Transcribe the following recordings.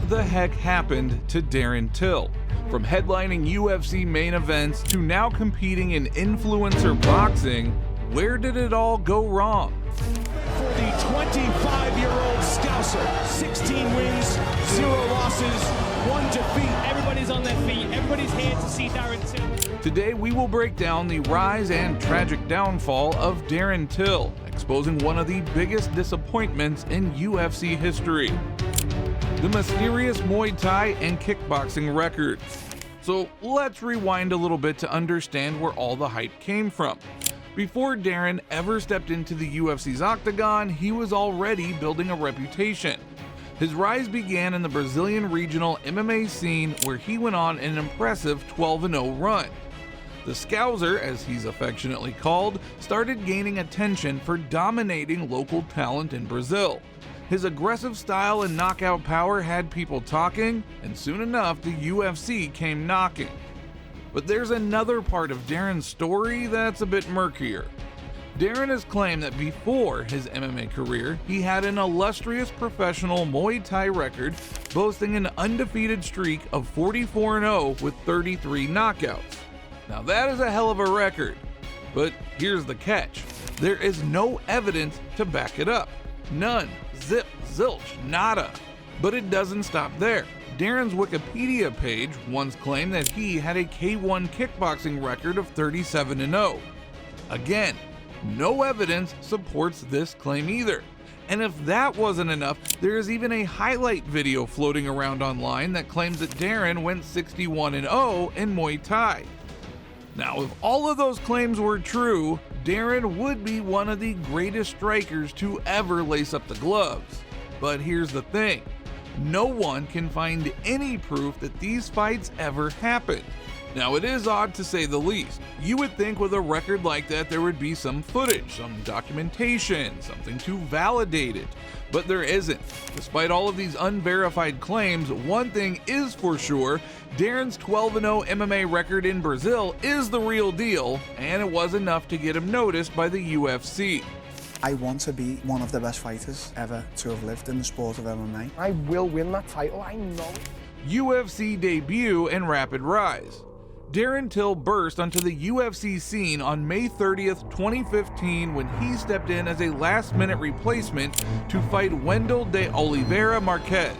the heck happened to Darren Till? From headlining UFC main events to now competing in influencer boxing, where did it all go wrong? For the 25-year-old Scouser, 16 wins, 0 losses, 1 defeat. Everybody's on their feet. Everybody's here to see Darren Till. Today we will break down the rise and tragic downfall of Darren Till, exposing one of the biggest disappointments in UFC history: the mysterious Muay Thai and kickboxing records. So let's rewind a little bit to understand where all the hype came from. Before Darren ever stepped into the UFC's octagon, he was already building a reputation. His rise began in the Brazilian regional MMA scene, where he went on an impressive 12-0 run. The Scouser, as he's affectionately called, started gaining attention for dominating local talent in Brazil. His aggressive style and knockout power had people talking, and soon enough the UFC came knocking. But there's another part of Darren's story that's a bit murkier. Darren has claimed that before his MMA career, he had an illustrious professional Muay Thai record, boasting an undefeated streak of 44-0 with 33 knockouts. Now that is a hell of a record, but here's the catch: there is no evidence to back it up. None. Zip, zilch, nada. But it doesn't stop there. Darren's Wikipedia page once claimed that he had a K1 kickboxing record of 37-0. Again, no evidence supports this claim either. And if that wasn't enough, there is even a highlight video floating around online that claims that Darren went 61-0 in Muay Thai. Now, if all of those claims were true, Darren would be one of the greatest strikers to ever lace up the gloves. But here's the thing: no one can find any proof that these fights ever happened. Now, it is odd to say the least. You would think with a record like that there would be some footage, some documentation, something to validate it. But there isn't. Despite all of these unverified claims, one thing is for sure: Darren's 12-0 MMA record in Brazil is the real deal, and it was enough to get him noticed by the UFC. I want to be one of the best fighters ever to have lived in the sport of MMA. I will win that title, I know it. UFC debut and rapid rise. Darren Till burst onto the UFC scene on May 30th, 2015, when he stepped in as a last-minute replacement to fight Wendell de Oliveira Marquez.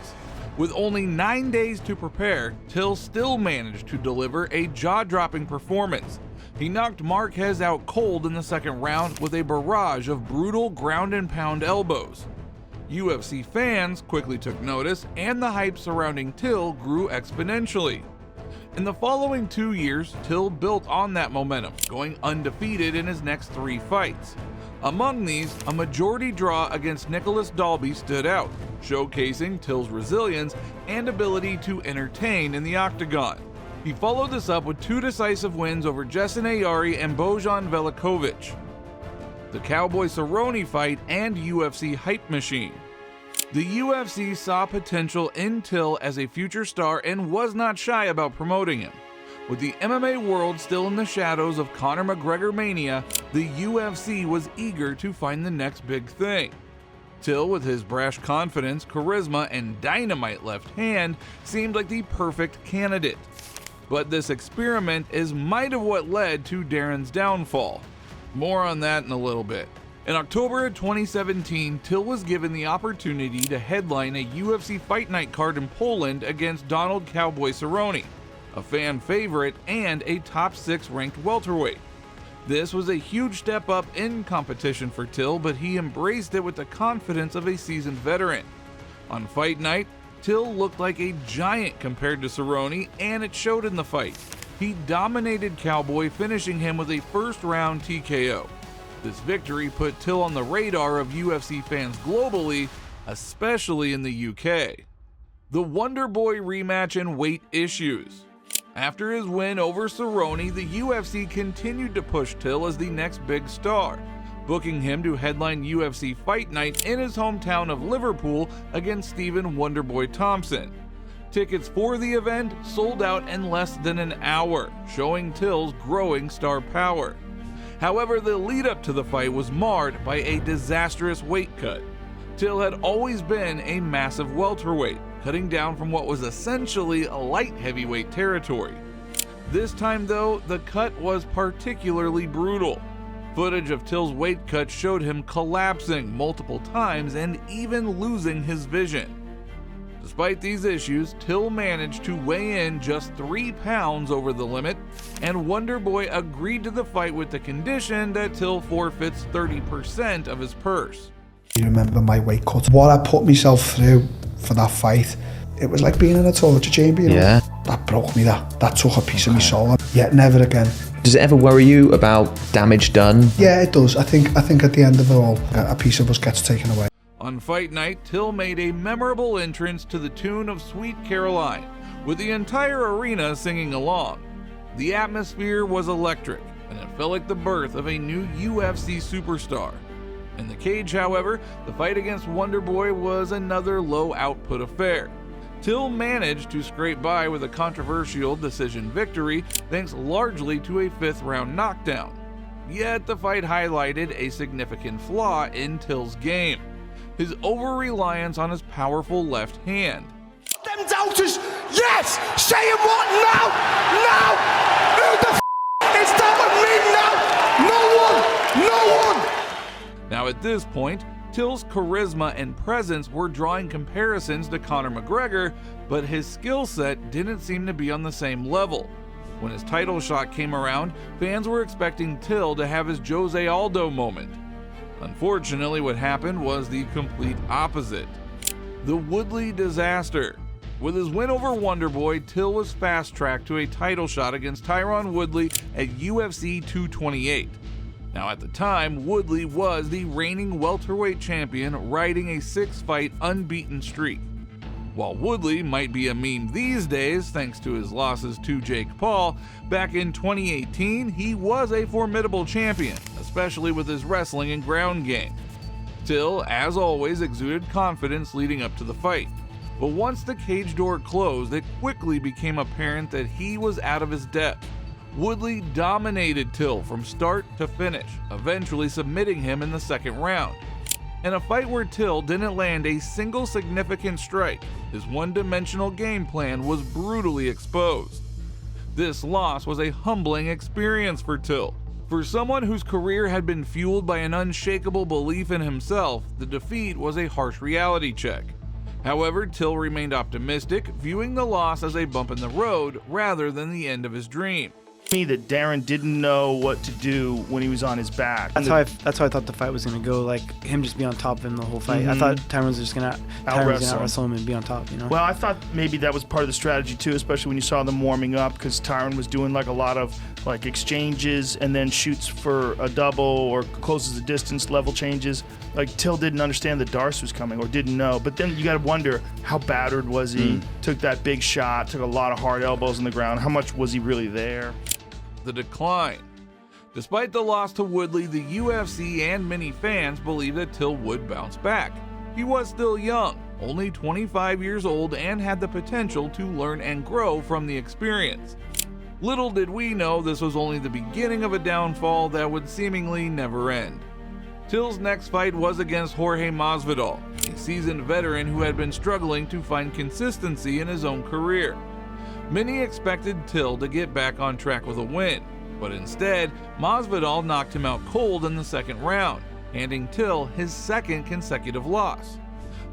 With only 9 days to prepare, Till still managed to deliver a jaw-dropping performance. He knocked Marquez out cold in the second round with a barrage of brutal ground-and-pound elbows. UFC fans quickly took notice, and the hype surrounding Till grew exponentially. In the following 2 years, Till built on that momentum, going undefeated in his next 3 fights. Among these, a majority draw against Nicholas Dalby stood out, showcasing Till's resilience and ability to entertain in the octagon. He followed this up with 2 decisive wins over Jason Ayari and Bojan Velikovic, the Cowboy Cerrone fight, and UFC hype machine. The UFC saw potential in Till as a future star and was not shy about promoting him. With the MMA world still in the shadows of Conor McGregor mania, the UFC was eager to find the next big thing. Till, with his brash confidence, charisma, and dynamite left hand, seemed like the perfect candidate. But this experiment is might of what led to Darren's downfall. More on that in a little bit. In October of 2017, Till was given the opportunity to headline a UFC Fight Night card in Poland against Donald Cowboy Cerrone, a fan favorite and a top 6 ranked welterweight. This was a huge step up in competition for Till, but he embraced it with the confidence of a seasoned veteran. On Fight Night, Till looked like a giant compared to Cerrone, and it showed in the fight. He dominated Cowboy, finishing him with a first-round TKO. This victory put Till on the radar of UFC fans globally, especially in the UK. The Wonder Boy rematch and weight issues. After his win over Cerrone, the UFC continued to push Till as the next big star, booking him to headline UFC Fight Night in his hometown of Liverpool against Stephen Wonderboy Thompson. Tickets for the event sold out in less than an hour, showing Till's growing star power. However, the lead up to the fight was marred by a disastrous weight cut. Till had always been a massive welterweight, cutting down from what was essentially a light heavyweight territory. This time though, the cut was particularly brutal. Footage of Till's weight cut showed him collapsing multiple times and even losing his vision. Despite these issues, Till managed to weigh in just 3 pounds over the limit, and Wonderboy agreed to the fight with the condition that Till forfeits 30% of his purse. You remember my weight cut. What I put myself through for that fight, it was like being in a torture chamber, you know? Yeah. That broke me, that took a piece of my soul. Yet never again. Does it ever worry you about damage done? Yeah, it does. I think at the end of it all, a piece of us gets taken away. On fight night, Till made a memorable entrance to the tune of Sweet Caroline, with the entire arena singing along. The atmosphere was electric, and it felt like the birth of a new UFC superstar. In the cage, however, the fight against Wonderboy was another low-output affair. Till managed to scrape by with a controversial decision victory, thanks largely to a 5th-round knockdown. Yet the fight highlighted a significant flaw in Till's game: his over-reliance on his powerful left hand. Them doubters, yes! Saying what now? Now! Who the is that with me now? No one! No one! Now at this point, Till's charisma and presence were drawing comparisons to Conor McGregor, but his skill set didn't seem to be on the same level. When his title shot came around, fans were expecting Till to have his Jose Aldo moment. Unfortunately, what happened was the complete opposite. The Woodley disaster. With his win over Wonderboy, Till was fast-tracked to a title shot against Tyron Woodley at UFC 228. Now at the time, Woodley was the reigning welterweight champion, riding a 6-fight unbeaten streak. While Woodley might be a meme these days thanks to his losses to Jake Paul, back in 2018 he was a formidable champion, especially with his wrestling and ground game. Till, as always, exuded confidence leading up to the fight. But once the cage door closed, it quickly became apparent that he was out of his depth. Woodley dominated Till from start to finish, eventually submitting him in the 2nd round. In a fight where Till didn't land a single significant strike, his one-dimensional game plan was brutally exposed. This loss was a humbling experience for Till. For someone whose career had been fueled by an unshakable belief in himself, the defeat was a harsh reality check. However, Till remained optimistic, viewing the loss as a bump in the road rather than the end of his dream. Me that Darren didn't know what to do when he was on his back. That's how I thought the fight was gonna go. Like him just be on top of him the whole fight. I thought Tyron was just gonna out-wrestle him and be on top. You know. Well, I thought maybe that was part of the strategy too, especially when you saw them warming up, because Tyron was doing like a lot of like exchanges and then shoots for a double or closes the distance, level changes. Like Till didn't understand that Darce was coming or didn't know. But then you got to wonder, how battered was he? Took that big shot, took a lot of hard elbows on the ground. How much was he really there? The decline. Despite the loss to Woodley, the UFC and many fans believed that Till would bounce back. He was still young, only 25 years old, and had the potential to learn and grow from the experience. Little did we know this was only the beginning of a downfall that would seemingly never end. Till's next fight was against Jorge Masvidal, a seasoned veteran who had been struggling to find consistency in his own career. Many expected Till to get back on track with a win, but instead, Masvidal knocked him out cold in the 2nd round, handing Till his 2nd consecutive loss.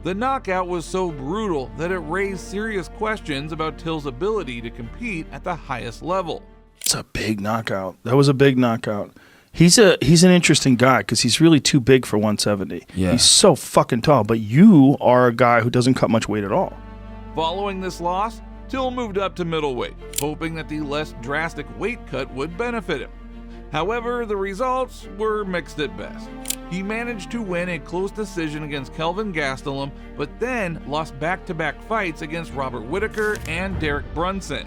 The knockout was so brutal that it raised serious questions about Till's ability to compete at the highest level. It's a big knockout. That was a big knockout. He's an interesting guy because he's really too big for 170. Yeah. He's so fucking tall, but you are a guy who doesn't cut much weight at all. Following this loss, Till moved up to middleweight, hoping that the less drastic weight cut would benefit him. However, the results were mixed at best. He managed to win a close decision against Kelvin Gastelum, but then lost back-to-back fights against Robert Whittaker and Derek Brunson.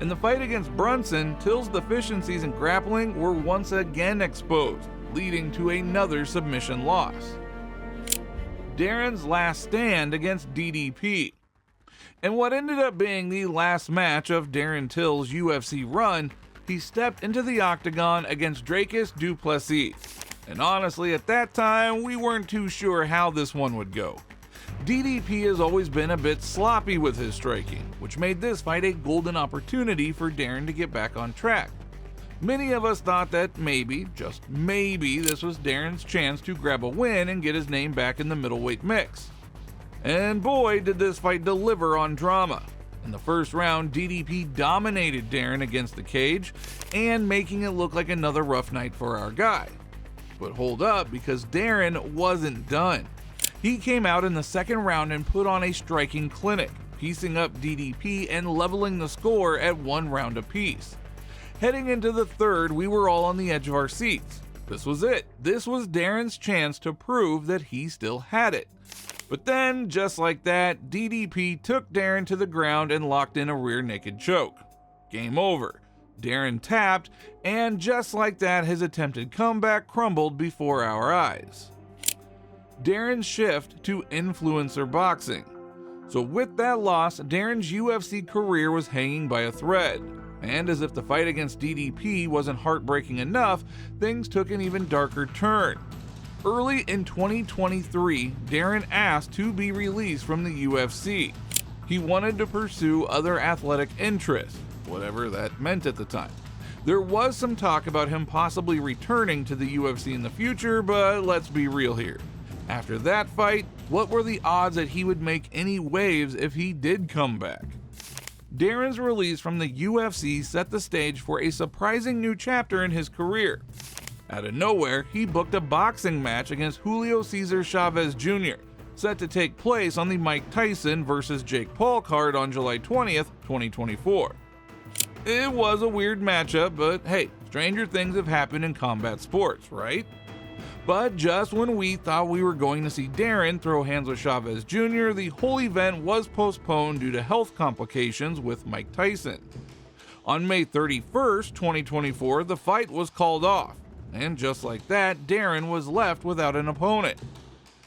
In the fight against Brunson, Till's deficiencies in grappling were once again exposed, leading to another submission loss. Darren's last stand against DDP. In what ended up being the last match of Darren Till's UFC run, he stepped into the octagon against Dracus du Plessis. And honestly, at that time, we weren't too sure how this one would go. DDP has always been a bit sloppy with his striking, which made this fight a golden opportunity for Darren to get back on track. Many of us thought that maybe, just maybe, this was Darren's chance to grab a win and get his name back in the middleweight mix. And boy, did this fight deliver on drama. In the first round, DDP dominated Darren against the cage and making it look like another rough night for our guy. But hold up, because Darren wasn't done. He came out in the second round and put on a striking clinic, piecing up DDP and leveling the score at 1 round apiece. Heading into the third, we were all on the edge of our seats. This was it. This was Darren's chance to prove that he still had it. But then, just like that, DDP took Darren to the ground and locked in a rear naked choke. Game over. Darren tapped, and just like that, his attempted comeback crumbled before our eyes. Darren's shift to influencer boxing. So with that loss, Darren's UFC career was hanging by a thread. And as if the fight against DDP wasn't heartbreaking enough, things took an even darker turn. Early in 2023, Darren asked to be released from the UFC. He wanted to pursue other athletic interests, whatever that meant at the time. There was some talk about him possibly returning to the UFC in the future, but let's be real here. After that fight, what were the odds that he would make any waves if he did come back? Darren's release from the UFC set the stage for a surprising new chapter in his career. Out of nowhere, he booked a boxing match against Julio Cesar Chavez Jr., set to take place on the Mike Tyson vs. Jake Paul card on July 20th, 2024. It was a weird matchup, but hey, stranger things have happened in combat sports, right? But just when we thought we were going to see Darren throw hands with Chavez Jr., the whole event was postponed due to health complications with Mike Tyson. On May 31st, 2024, the fight was called off, and just like that, Darren was left without an opponent.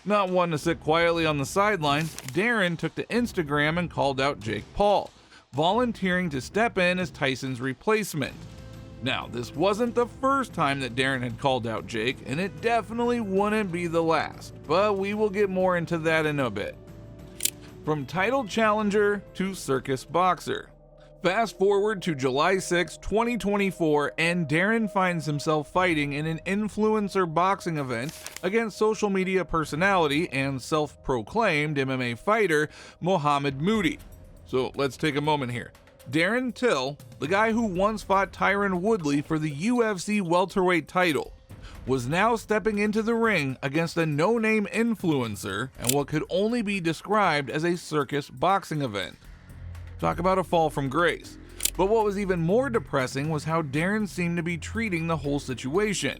Not one to sit quietly on the sidelines, Darren took to Instagram and called out Jake Paul, volunteering to step in as Tyson's replacement. Now, this wasn't the first time that Darren had called out Jake, and it definitely wouldn't be the last, but we will get more into that in a bit. From title challenger to circus boxer. Fast forward to July 6, 2024, and Darren finds himself fighting in an influencer boxing event against social media personality and self-proclaimed MMA fighter Mohamed Moody. So let's take a moment here. Darren Till, the guy who once fought Tyron Woodley for the UFC welterweight title, was now stepping into the ring against a no-name influencer and what could only be described as a circus boxing event. Talk about a fall from grace. But what was even more depressing was how Darren seemed to be treating the whole situation.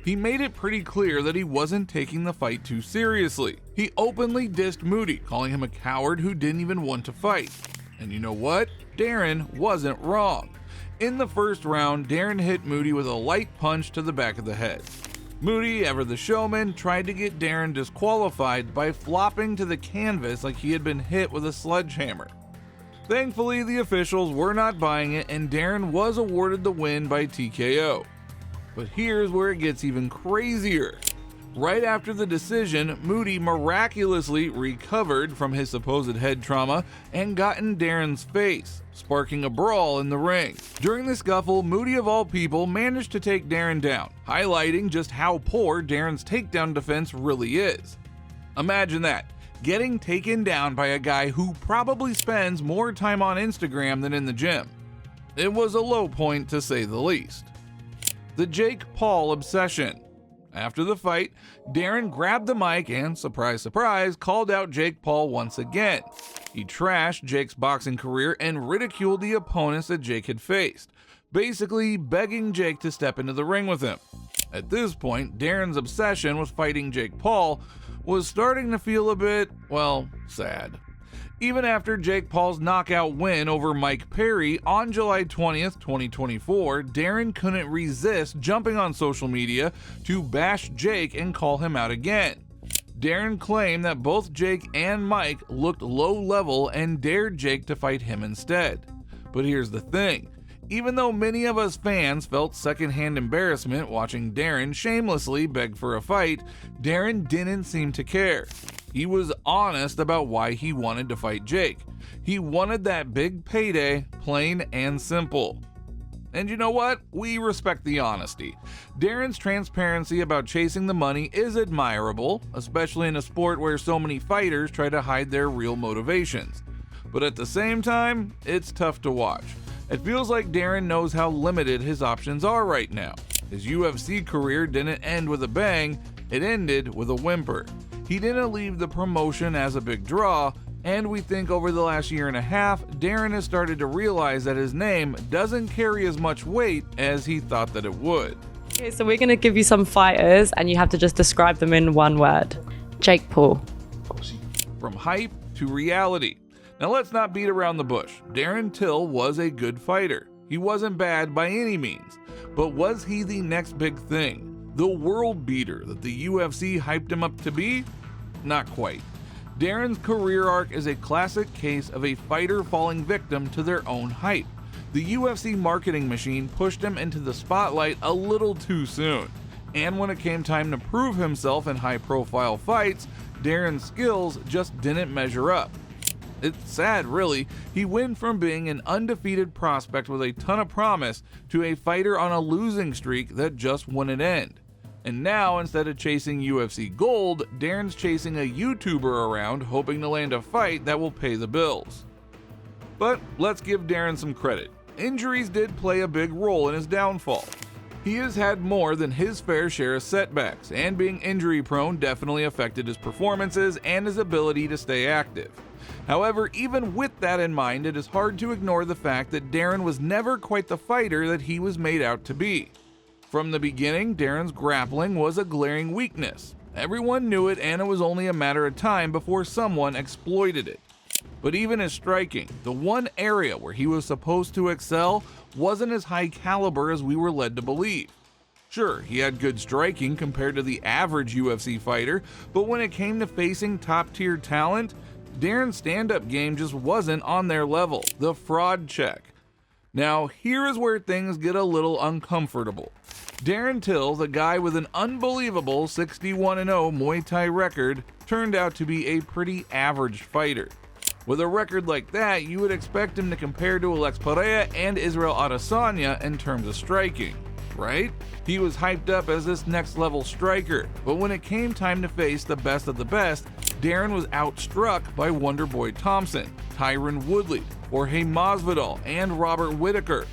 He made it pretty clear that he wasn't taking the fight too seriously. He openly dissed Moody, calling him a coward who didn't even want to fight. And you know what? Darren wasn't wrong. In the first round, Darren hit Moody with a light punch to the back of the head. Moody, ever the showman, tried to get Darren disqualified by flopping to the canvas like he had been hit with a sledgehammer. Thankfully, the officials were not buying it and Darren was awarded the win by TKO. But here's where it gets even crazier. Right after the decision, Moody miraculously recovered from his supposed head trauma and got in Darren's face, sparking a brawl in the ring. During the scuffle, Moody of all people managed to take Darren down, highlighting just how poor Darren's takedown defense really is. Imagine that, getting taken down by a guy who probably spends more time on Instagram than in the gym. It was a low point to say the least. The Jake Paul obsession. After the fight, Darren grabbed the mic and, surprise, surprise, called out Jake Paul once again. He trashed Jake's boxing career and ridiculed the opponents that Jake had faced, basically begging Jake to step into the ring with him. At this point, Darren's obsession with fighting Jake Paul was starting to feel a bit, well, sad. Even after Jake Paul's knockout win over Mike Perry on July 20th, 2024, Darren couldn't resist jumping on social media to bash Jake and call him out again. Darren claimed that both Jake and Mike looked low level and dared Jake to fight him instead. But here's the thing. Even though many of us fans felt secondhand embarrassment watching Darren shamelessly beg for a fight, Darren didn't seem to care. He was honest about why he wanted to fight Jake. He wanted that big payday, plain and simple. And you know what? We respect the honesty. Darren's transparency about chasing the money is admirable, especially in a sport where so many fighters try to hide their real motivations. But at the same time, it's tough to watch. It feels like Darren knows how limited his options are right now. His UFC career didn't end with a bang, it ended with a whimper. He didn't leave the promotion as a big draw, and we think over the last year and a half, Darren has started to realize that his name doesn't carry as much weight as he thought that it would. Okay, so we're going to give you some fighters, and you have to just describe them in one word. Jake Paul. From hype to reality. Now let's not beat around the bush. Darren Till was a good fighter. He wasn't bad by any means. But was he the next big thing? The world beater that the UFC hyped him up to be? Not quite. Darren's career arc is a classic case of a fighter falling victim to their own hype. The UFC marketing machine pushed him into the spotlight a little too soon. And when it came time to prove himself in high-profile fights, Darren's skills just didn't measure up. It's sad, really. He went from being an undefeated prospect with a ton of promise to a fighter on a losing streak that just wouldn't end. And now, instead of chasing UFC gold, Darren's chasing a YouTuber around hoping to land a fight that will pay the bills. But let's give Darren some credit. Injuries did play a big role in his downfall. He has had more than his fair share of setbacks, and being injury prone definitely affected his performances and his ability to stay active. However, even with that in mind, it is hard to ignore the fact that Darren was never quite the fighter that he was made out to be. From the beginning, Darren's grappling was a glaring weakness. Everyone knew it, and it was only a matter of time before someone exploited it. But even his striking, the one area where he was supposed to excel, wasn't as high caliber as we were led to believe. Sure, he had good striking compared to the average UFC fighter, but when it came to facing top-tier talent, Darren's stand-up game just wasn't on their level, the fraud check. Now, here is where things get a little uncomfortable. Darren Till, the guy with an unbelievable 61-0 Muay Thai record, turned out to be a pretty average fighter. With a record like that, you would expect him to compare to Alex Pereira and Israel Adesanya in terms of striking, right? He was hyped up as this next level striker, but when it came time to face the best of the best, Darren was outstruck by Wonderboy Thompson, Tyron Woodley, Jorge Masvidal, and Robert Whittaker.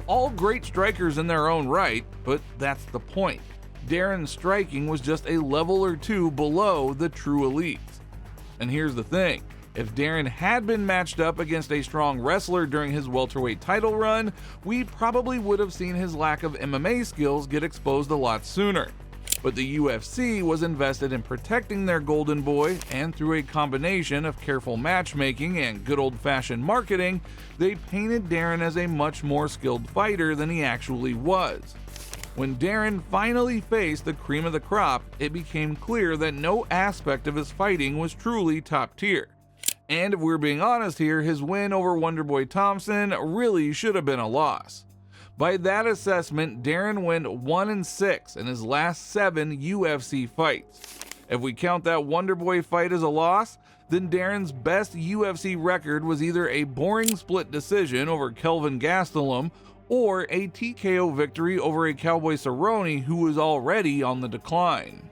All great strikers in their own right, but that's the point. Darren's striking was just a level or two below the true elites. And here's the thing. If Darren had been matched up against a strong wrestler during his welterweight title run, we probably would have seen his lack of MMA skills get exposed a lot sooner. But the UFC was invested in protecting their golden boy, and through a combination of careful matchmaking and good old-fashioned marketing, they painted Darren as a much more skilled fighter than he actually was. When Darren finally faced the cream of the crop, it became clear that no aspect of his fighting was truly top tier. And if we're being honest here, his win over Wonderboy Thompson really should have been a loss. By that assessment, Darren went 1-6 in his last 7 UFC fights. If we count that Wonderboy fight as a loss, then Darren's best UFC record was either a boring split decision over Kelvin Gastelum or a TKO victory over a Cowboy Cerrone who was already on the decline.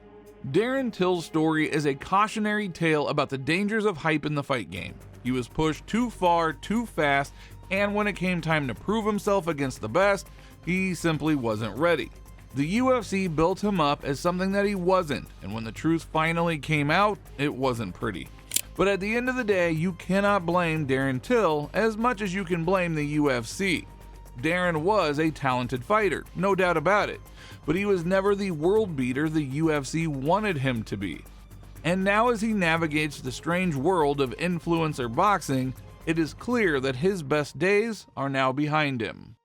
Darren Till's story is a cautionary tale about the dangers of hype in the fight game. He was pushed too far, too fast, and when it came time to prove himself against the best, he simply wasn't ready. The UFC built him up as something that he wasn't, and when the truth finally came out, it wasn't pretty. But at the end of the day, you cannot blame Darren Till as much as you can blame the UFC. Darren was a talented fighter, no doubt about it, but he was never the world beater the UFC wanted him to be. And now as he navigates the strange world of influencer boxing, it is clear that his best days are now behind him.